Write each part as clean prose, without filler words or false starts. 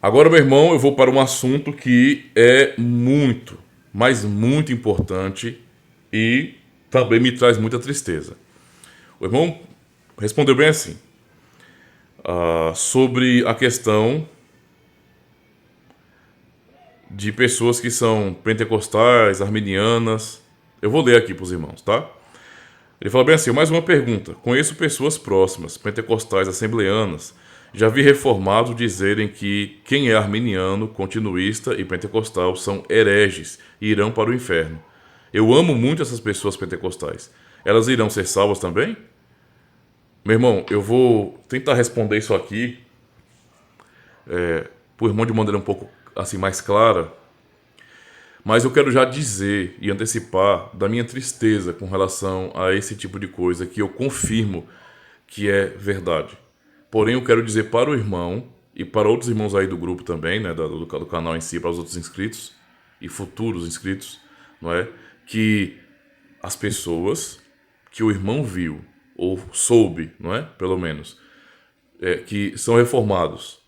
Agora, meu irmão, eu vou para um assunto que é muito, mas muito importante e também me traz muita tristeza. O irmão respondeu bem assim, sobre a questão de pessoas que são pentecostais, arminianas. Eu vou ler aqui para os irmãos, tá? Ele fala bem assim, mais uma pergunta. Conheço pessoas próximas, pentecostais, assembleanas. Já vi reformados dizerem que quem é arminiano, continuista e pentecostal são hereges e irão para o inferno. Eu amo muito essas pessoas pentecostais. Elas irão ser salvas também? Meu irmão, eu vou tentar responder isso aqui pro irmão de maneira um pouco assim mais clara, mas eu quero já dizer e antecipar da minha tristeza com relação a esse tipo de coisa que eu confirmo que é verdade. Porém, eu quero dizer para o irmão e para outros irmãos aí do grupo também, né, do canal em si, para os outros inscritos e futuros inscritos, não é? Que as pessoas que o irmão viu ou soube, não é? Pelo menos, que são reformados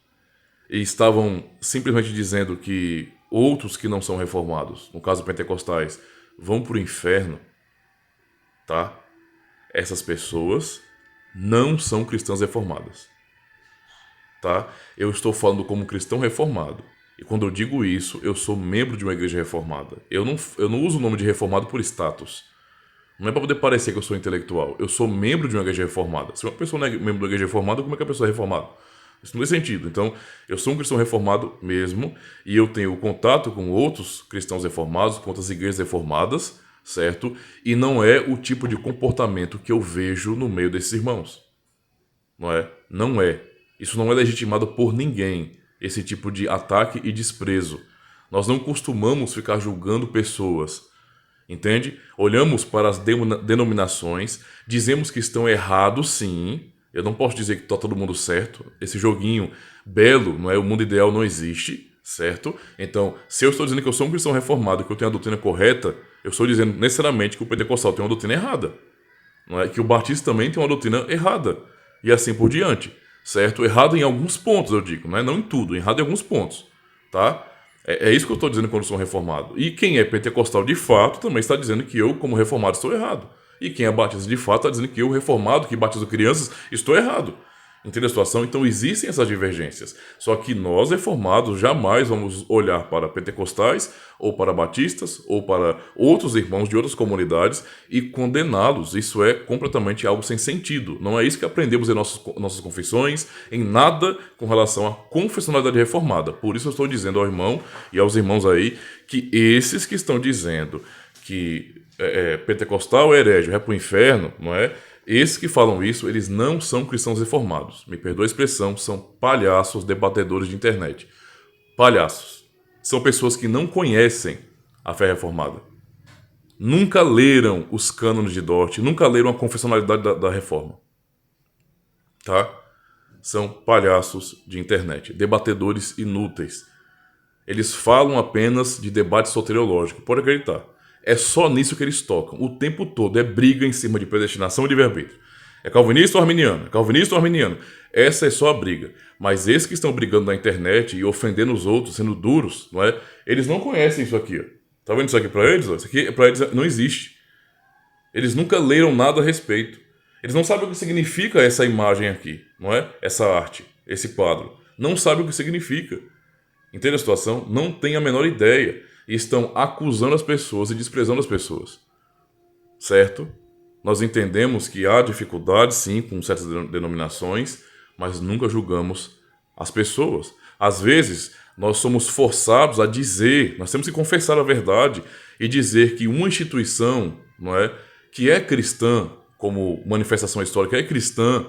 e estavam simplesmente dizendo que outros que não são reformados, no caso pentecostais, vão para o inferno, tá? Essas pessoas não são cristãs reformadas, tá? Eu estou falando como cristão reformado. E quando eu digo isso, eu sou membro de uma igreja reformada. Eu não uso o nome de reformado por status. Não é para poder parecer que eu sou intelectual. Eu sou membro de uma igreja reformada. Se uma pessoa não é membro da igreja reformada, como é que a pessoa é reformada? Isso não tem sentido. Então, eu sou um cristão reformado mesmo, e eu tenho contato com outros cristãos reformados, com outras igrejas reformadas, certo? E não é o tipo de comportamento que eu vejo no meio desses irmãos. Não é? Não é. Isso não é legitimado por ninguém, esse tipo de ataque e desprezo. Nós não costumamos ficar julgando pessoas, entende? Olhamos para as denominações, dizemos que estão errados, sim. Eu não posso dizer que está todo mundo certo. Esse joguinho belo, não é? O mundo ideal não existe, certo? Então, se eu estou dizendo que eu sou um cristão reformado, que eu tenho a doutrina correta, eu estou dizendo necessariamente que o pentecostal tem uma doutrina errada, não é? Que o batista também tem uma doutrina errada, e assim por diante, certo? Errado em alguns pontos, eu digo, não é? Não em tudo, errado em alguns pontos, tá? É isso que eu estou dizendo quando eu sou um reformado. E quem é pentecostal de fato também está dizendo que eu, como reformado, estou errado. E quem é batista de fato está dizendo que eu, reformado, que batizo crianças, estou errado. Entende a situação? Então existem essas divergências. Só que nós, reformados, jamais vamos olhar para pentecostais, ou para batistas, ou para outros irmãos de outras comunidades e condená-los. Isso é completamente algo sem sentido. Não é isso que aprendemos em nossas confissões, em nada com relação à confessionalidade reformada. Por isso eu estou dizendo ao irmão e aos irmãos aí que esses que estão dizendo que pentecostal é herege, vai para o inferno, não é? Esses que falam isso, eles não são cristãos reformados. Me perdoa a expressão, são palhaços debatedores de internet. Palhaços. São pessoas que não conhecem a fé reformada. Nunca leram os cânones de Dort, nunca leram a confessionalidade da reforma. Tá? São palhaços de internet, debatedores inúteis. Eles falam apenas de debate soteriológico, pode acreditar. É só nisso que eles tocam. O tempo todo é briga em cima de predestinação e de livre-arbítrio. É calvinista ou arminiano? É calvinista ou arminiano? Essa é só a briga. Mas esses que estão brigando na internet e ofendendo os outros, sendo duros, não é? Eles não conhecem isso aqui. Ó. Tá vendo isso aqui para eles? Ó? Isso aqui para eles não existe. Eles nunca leram nada a respeito. Eles não sabem o que significa essa imagem aqui, não é? Essa arte, esse quadro. Não sabem o que significa. Entende a situação? Não tem a menor ideia. E estão acusando as pessoas e desprezando as pessoas. Certo? Nós entendemos que há dificuldades, sim, com certas denominações, mas nunca julgamos as pessoas. Às vezes, nós somos forçados a dizer, nós temos que confessar a verdade e dizer que uma instituição, não é, que é cristã, como manifestação histórica, é cristã,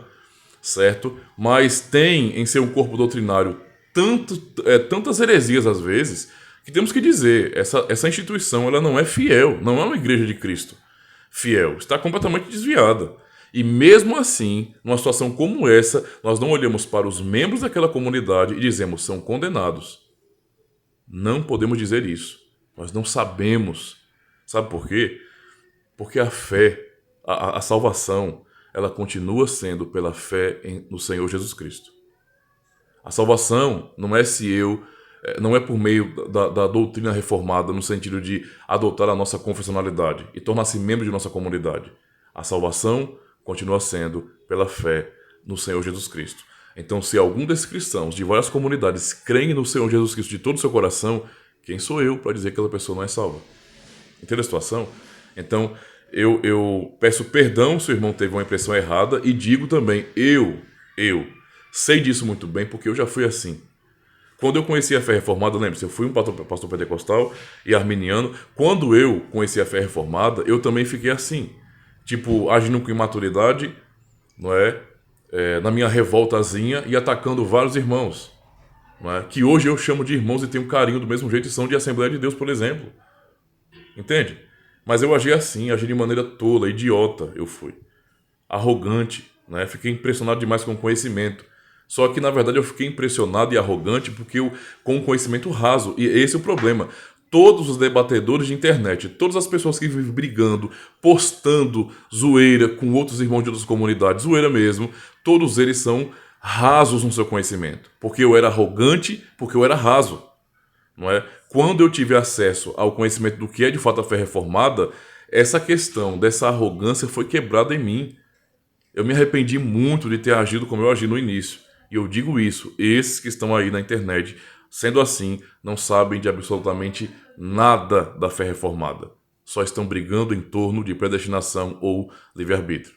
certo? Mas tem em seu corpo doutrinário tantas heresias às vezes, que temos que dizer, essa instituição ela não é fiel, não é uma igreja de Cristo fiel, está completamente desviada. E mesmo assim, numa situação como essa, nós não olhamos para os membros daquela comunidade e dizemos, são condenados. Não podemos dizer isso. Nós não sabemos. Sabe por quê? Porque a fé, a salvação, ela continua sendo pela fé no Senhor Jesus Cristo. A salvação não é se eu não é por meio da doutrina reformada, no sentido de adotar a nossa confessionalidade e tornar-se membro de nossa comunidade. A salvação continua sendo pela fé no Senhor Jesus Cristo. Então, se algum desses cristãos de várias comunidades creem no Senhor Jesus Cristo de todo o seu coração, quem sou eu para dizer que aquela pessoa não é salva? Entende a situação? Então, eu peço perdão se o irmão teve uma impressão errada e digo também, eu sei disso muito bem porque eu já fui assim. Quando eu conheci a fé reformada, lembre-se, eu fui um pastor pentecostal e arminiano. Quando eu conheci a fé reformada, eu também fiquei assim. Tipo, agindo com imaturidade, não é? Na minha revoltazinha e atacando vários irmãos. Não é? Que hoje eu chamo de irmãos e tenho carinho do mesmo jeito e são de Assembleia de Deus, por exemplo. Entende? Mas eu agi assim, agi de maneira tola, idiota eu fui. Arrogante, né? Fiquei impressionado demais com o conhecimento. Só que, na verdade, eu fiquei impressionado e arrogante porque eu, com um conhecimento raso. E esse é o problema. Todos os debatedores de internet, todas as pessoas que vivem brigando, postando zoeira com outros irmãos de outras comunidades, zoeira mesmo, todos eles são rasos no seu conhecimento. Porque eu era arrogante, porque eu era raso. Não é? Quando eu tive acesso ao conhecimento do que é de fato a fé reformada, essa questão dessa arrogância foi quebrada em mim. Eu me arrependi muito de ter agido como eu agi no início. E eu digo isso, esses que estão aí na internet, sendo assim, não sabem de absolutamente nada da fé reformada. Só estão brigando em torno de predestinação ou livre-arbítrio.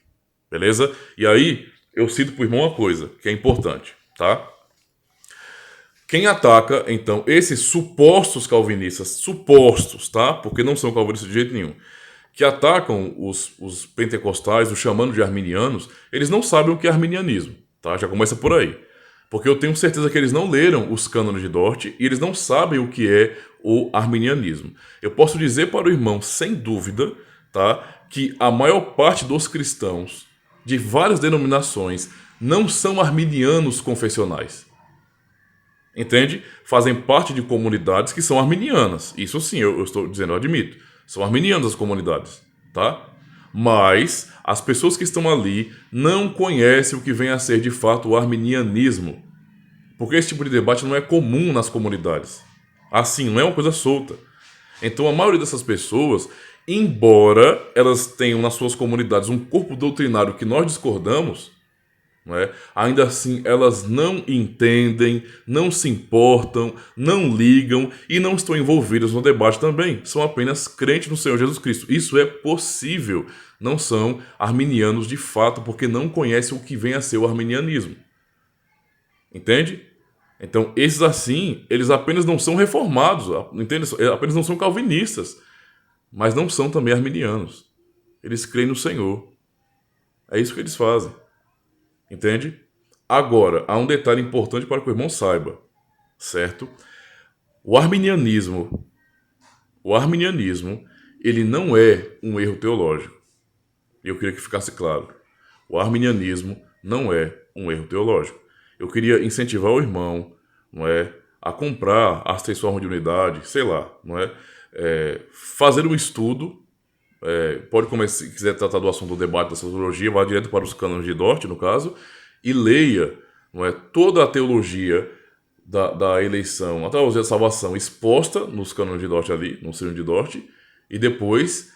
Beleza? E aí, eu cito pro irmão uma coisa que é importante, tá? Quem ataca, então, esses supostos calvinistas, supostos, tá? Porque não são calvinistas de jeito nenhum, que atacam os pentecostais, os chamando de arminianos, eles não sabem o que é arminianismo, tá? Já começa por aí. Porque eu tenho certeza que eles não leram os cânones de Dort e eles não sabem o que é o arminianismo. Eu posso dizer para o irmão, sem dúvida, tá? Que a maior parte dos cristãos de várias denominações não são arminianos confessionais. Entende? Fazem parte de comunidades que são arminianas. Isso sim, eu estou dizendo, eu admito. São arminianas as comunidades, tá? Mas as pessoas que estão ali não conhecem o que vem a ser de fato o arminianismo. Porque esse tipo de debate não é comum nas comunidades. Assim, não é uma coisa solta. Então a maioria dessas pessoas, embora elas tenham nas suas comunidades um corpo doutrinário que nós discordamos, não é? Ainda assim, elas não entendem, não se importam, não ligam e não estão envolvidas no debate também. São apenas crentes no Senhor Jesus Cristo. Isso é possível. Não são arminianos de fato, porque não conhecem o que vem a ser o arminianismo. Entende? Então, esses assim, eles apenas não são reformados, entende? Apenas não são calvinistas, mas não são também arminianos. Eles creem no Senhor. É isso que eles fazem. Entende? Agora, há um detalhe importante para que o irmão saiba, certo? O arminianismo, ele não é um erro teológico. Eu queria que ficasse claro. O arminianismo não é um erro teológico. Eu queria incentivar o irmão, não é, a comprar as 3 formas de unidade, sei lá, não é, fazer um estudo. Pode começar, se quiser tratar do assunto do debate da sociologia, vá direto para os cânones de Dort, no caso, e leia, não é, toda a teologia da eleição, a teologia da salvação exposta nos cânones de Dort ali, no Sínodo de Dort, e depois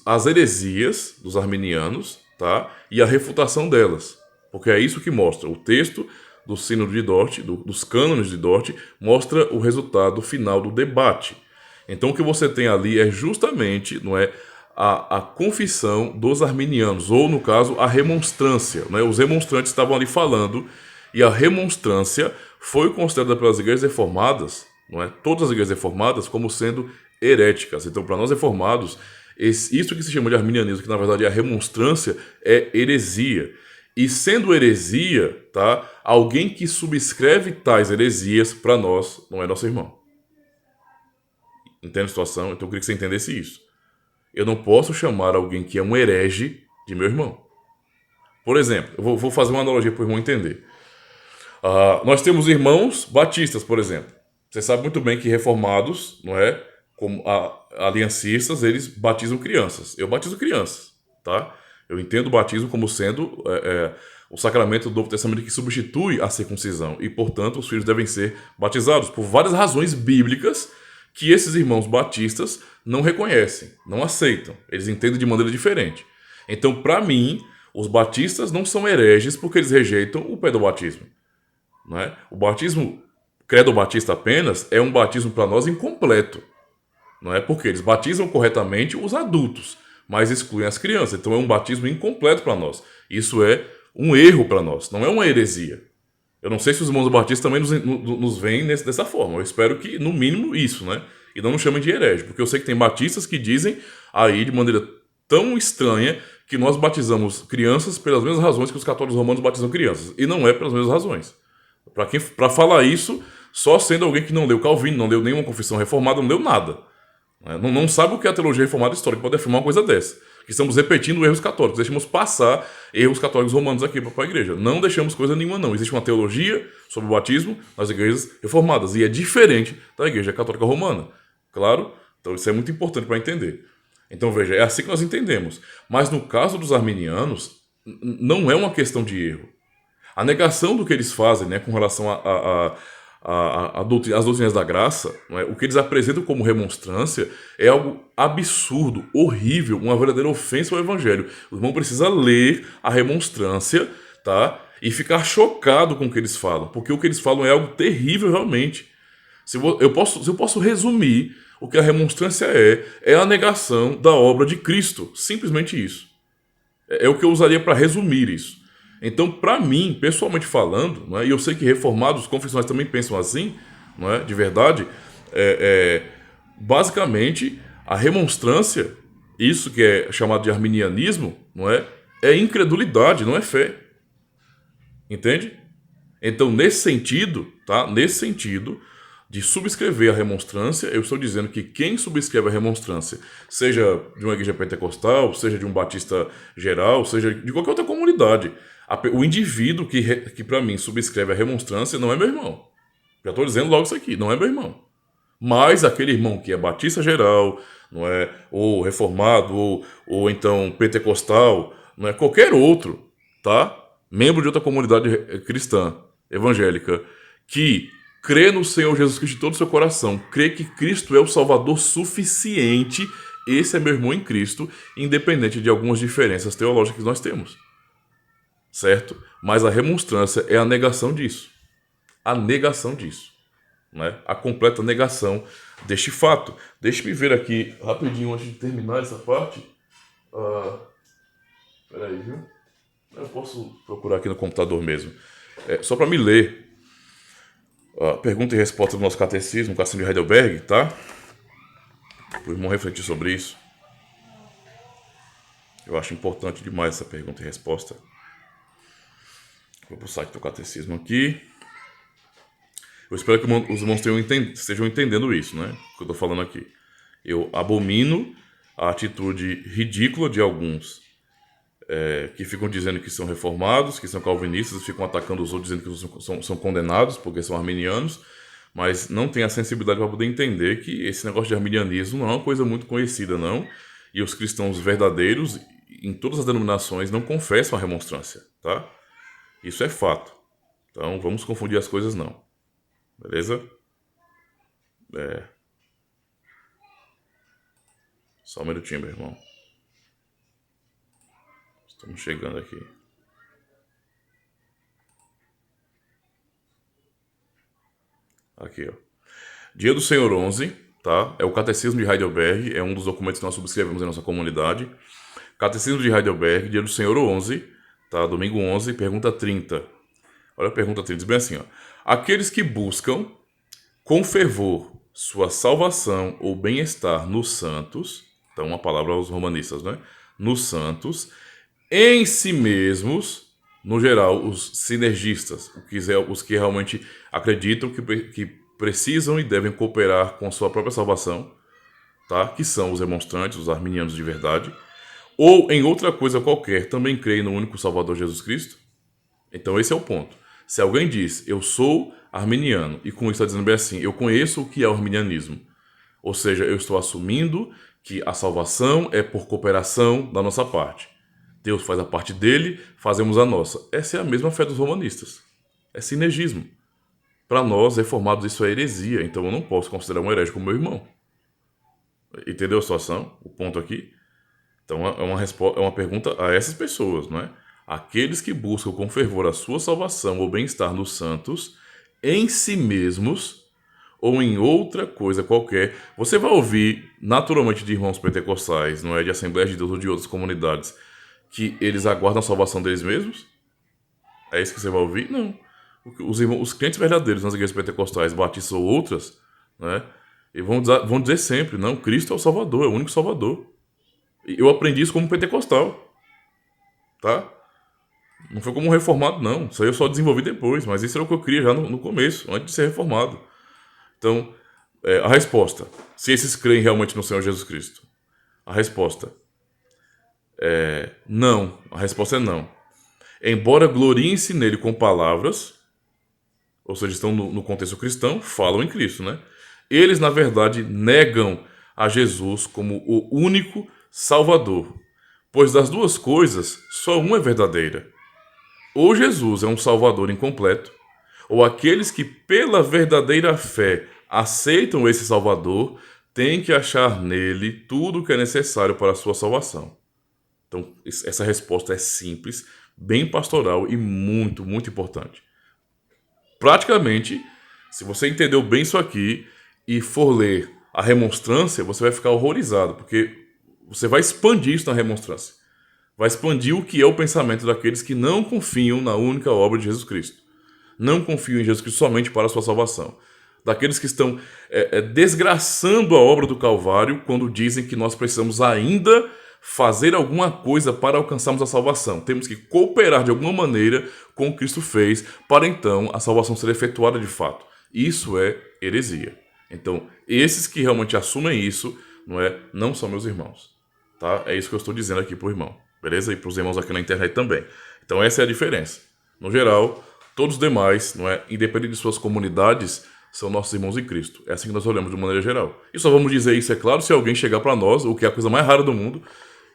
as heresias dos arminianos, tá? E a refutação delas, porque é isso que mostra. O texto do Sínodo de Dort, dos cânones de Dort, mostra o resultado final do debate. Então o que você tem ali é justamente, não é, a confissão dos arminianos, ou no caso, a remonstrância. Né? Os remonstrantes estavam ali falando, e a remonstrância foi considerada pelas igrejas reformadas, não é? Todas as igrejas reformadas, como sendo heréticas. Então, para nós reformados, isso que se chama de arminianismo, que na verdade é a remonstrância, é heresia. E sendo heresia, tá? Alguém que subscreve tais heresias, para nós, não é nosso irmão. Entende a situação? Então eu queria que você entendesse isso. Eu não posso chamar alguém que é um herege de meu irmão. Por exemplo, eu vou fazer uma analogia para o irmão entender. Nós temos irmãos batistas, por exemplo. Você sabe muito bem que reformados, não é? Como aliancistas, eles batizam crianças. Eu batizo crianças, tá? Eu entendo o batismo como sendo o sacramento do Novo Testamento que substitui a circuncisão. E, portanto, os filhos devem ser batizados por várias razões bíblicas que esses irmãos batistas não reconhecem, não aceitam. Eles entendem de maneira diferente. Então, para mim, os batistas não são hereges porque eles rejeitam o pedobatismo. Não é? O batismo credo batista apenas é um batismo para nós incompleto. Não é? Porque eles batizam corretamente os adultos, mas excluem as crianças. Então é um batismo incompleto para nós. Isso é um erro para nós, não é uma heresia. Eu não sei se os irmãos batistas também nos veem dessa forma. Eu espero que, no mínimo, isso, né? E não nos chamem de herege, porque eu sei que tem batistas que dizem aí de maneira tão estranha que nós batizamos crianças pelas mesmas razões que os católicos romanos batizam crianças. E não é pelas mesmas razões. Para falar isso, só sendo alguém que não leu Calvino, não leu nenhuma confissão reformada, não leu nada. Não sabe o que é a teologia reformada histórica, pode afirmar uma coisa dessa. Que estamos repetindo erros católicos, deixamos passar erros católicos romanos aqui para a igreja. Não deixamos coisa nenhuma, não. Existe uma teologia sobre o batismo nas igrejas reformadas, e é diferente da igreja católica romana. Claro? Então isso é muito importante para entender. Então veja, é assim que nós entendemos. Mas no caso dos arminianos, não é uma questão de erro. A negação do que eles fazem, né, com relação às doutrinas da graça, não é? O que eles apresentam como remonstrância é algo absurdo, horrível, uma verdadeira ofensa ao evangelho. O irmão precisa ler a remonstrância, tá? E ficar chocado com o que eles falam, porque o que eles falam é algo terrível realmente. Se eu posso resumir o que a remonstrância é a negação da obra de Cristo, simplesmente isso. É o que eu usaria para resumir isso. Então, para mim, pessoalmente falando, não é, e eu sei que reformados, confessionais também pensam assim, não é, de verdade, basicamente, a remonstrância, isso que é chamado de arminianismo, não é incredulidade, não é fé. Entende? Então, nesse sentido, tá? Nesse sentido de subscrever a remonstrância, eu estou dizendo que quem subscreve a remonstrância, seja de uma igreja pentecostal, seja de um batista geral, seja de qualquer outra comunidade, o indivíduo que para mim subscreve a remonstrância não é meu irmão. Já estou dizendo logo isso aqui, não é meu irmão. Mas aquele irmão que é batista geral, não é, ou reformado, ou então pentecostal, não é, qualquer outro, tá? Membro de outra comunidade cristã, evangélica, que crê no Senhor Jesus Cristo de todo o seu coração, crê que Cristo é o Salvador suficiente, esse é meu irmão em Cristo, independente de algumas diferenças teológicas que nós temos. Certo? Mas a remonstrância é a negação disso. A negação disso. Né? A completa negação deste fato. Deixe-me ver aqui rapidinho antes de terminar essa parte. Peraí, viu? Eu posso procurar aqui no computador mesmo. Só para me ler. Pergunta e resposta do nosso catecismo, Catecismo de Heidelberg, tá? Para o irmão refletir sobre isso. Eu acho importante demais essa pergunta e resposta. Vou para o site do catecismo aqui. Eu espero que os irmãos estejam entendendo isso, né? O que eu estou falando aqui. Eu abomino a atitude ridícula de alguns que ficam dizendo que são reformados, que são calvinistas, ficam atacando os outros dizendo que são condenados porque são arminianos, mas não tem a sensibilidade para poder entender que esse negócio de arminianismo não é uma coisa muito conhecida, não. E os cristãos verdadeiros, em todas as denominações, não confessam a remonstrância, tá? Isso é fato. Então, vamos confundir as coisas, não. Beleza? Só um minutinho, meu irmão. Estamos chegando aqui. Aqui, ó. Dia do Senhor 11, tá? É o Catecismo de Heidelberg, é um dos documentos que nós subscrevemos em nossa comunidade. Catecismo de Heidelberg, Dia do Senhor 11, tá? Domingo 11, pergunta 30. Olha a pergunta 30, diz bem assim, ó. Aqueles que buscam com fervor sua salvação ou bem-estar nos santos, então uma palavra aos romanistas, né? Nos santos, em si mesmos, no geral, os sinergistas, os que realmente acreditam que precisam e devem cooperar com sua própria salvação, tá? Que são os remonstrantes, os arminianos de verdade, ou em outra coisa qualquer, também creem no único Salvador Jesus Cristo. Então esse é o ponto. Se alguém diz, eu sou arminiano, e com isso está dizendo bem assim, eu conheço o que é o arminianismo, ou seja, eu estou assumindo que a salvação é por cooperação da nossa parte. Deus faz a parte dele, fazemos a nossa. Essa é a mesma fé dos romanistas. É sinergismo. Para nós, reformados, isso é heresia. Então eu não posso considerar um herege como meu irmão. Entendeu a situação? O ponto aqui? Então é uma pergunta a essas pessoas, não é? Aqueles que buscam com fervor a sua salvação ou bem-estar nos santos, em si mesmos ou em outra coisa qualquer. Você vai ouvir naturalmente de irmãos pentecostais, não é? De Assembleias de Deus ou de outras comunidades, que eles aguardam a salvação deles mesmos? É isso que você vai ouvir? Não. Os crentes verdadeiros nas igrejas pentecostais, batistas ou outras, né? E vão dizer sempre, não, Cristo é o Salvador, é o único Salvador. Eu aprendi isso como pentecostal, tá? Não foi como um reformado, não. Isso aí eu só desenvolvi depois, mas isso era o que eu queria já no começo, antes de ser reformado. Então, a resposta, se esses creem realmente no Senhor Jesus Cristo, a resposta é não. A resposta é não. Embora gloriem-se nele com palavras, ou seja, estão no contexto cristão, falam em Cristo, né? Eles, na verdade, negam a Jesus como o único Salvador, pois das duas coisas, só uma é verdadeira. Ou Jesus é um Salvador incompleto, ou aqueles que, pela verdadeira fé, aceitam esse Salvador, têm que achar nele tudo o que é necessário para a sua salvação. Então, essa resposta é simples, bem pastoral e muito, muito importante. Praticamente, se você entendeu bem isso aqui e for ler a remonstrância, você vai ficar horrorizado, porque você vai expandir isso na remonstrância. Vai expandir o que é o pensamento daqueles que não confiam na única obra de Jesus Cristo. Não confiam em Jesus Cristo somente para a sua salvação. Daqueles que estão desgraçando a obra do Calvário quando dizem que nós precisamos ainda fazer alguma coisa para alcançarmos a salvação. Temos que cooperar de alguma maneira com o que Cristo fez para então a salvação ser efetuada de fato. Isso é heresia. Então, esses que realmente assumem isso, não são meus irmãos. Tá? É isso que eu estou dizendo aqui para o irmão. Beleza? E para os irmãos aqui na internet também. Então, essa é a diferença. No geral, todos os demais, independente de suas comunidades, são nossos irmãos em Cristo. É assim que nós olhamos de maneira geral. E só vamos dizer isso, é claro, se alguém chegar para nós, o que é a coisa mais rara do mundo,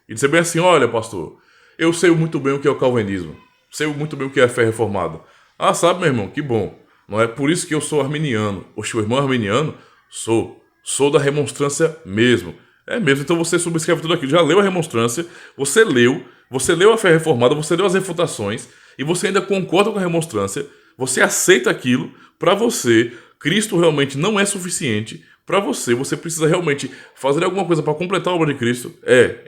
e dizer bem assim, olha, pastor, eu sei muito bem o que é o calvinismo. Sei muito bem o que é a fé reformada. Ah, sabe, meu irmão? Que bom. Não é por isso que eu sou arminiano. Oxe, o irmão arminiano? Sou. Sou da remonstrância mesmo. É mesmo, então você subscreve tudo aquilo. Já leu a remonstrância, você leu a fé reformada, você leu as refutações, e você ainda concorda com a remonstrância, você aceita aquilo. Para você, Cristo realmente não é suficiente. Para você precisa realmente fazer alguma coisa para completar a obra de Cristo.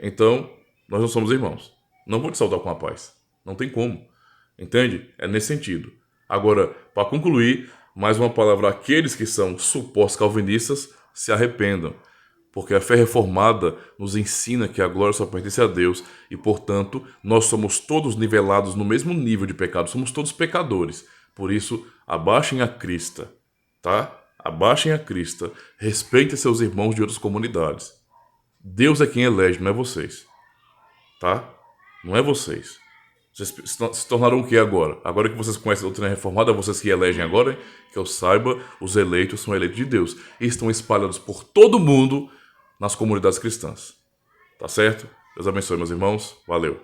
Então, nós não somos irmãos. Não vou te saudar com a paz. Não tem como. Entende? É nesse sentido. Agora, para concluir, mais uma palavra àqueles que são supostos calvinistas, se arrependam. Porque a fé reformada nos ensina que a glória só pertence a Deus e, portanto, nós somos todos nivelados no mesmo nível de pecado. Somos todos pecadores. Por isso, abaixem a crista, tá? Abaixem a crista, respeitem seus irmãos de outras comunidades. Deus é quem elege, não é vocês. Tá? Não é vocês. Vocês se tornaram o que agora? Agora que vocês conhecem a doutrina reformada, vocês que elegem agora, hein? Que eu saiba, os eleitos são eleitos de Deus. E estão espalhados por todo mundo nas comunidades cristãs. Tá certo? Deus abençoe, meus irmãos. Valeu.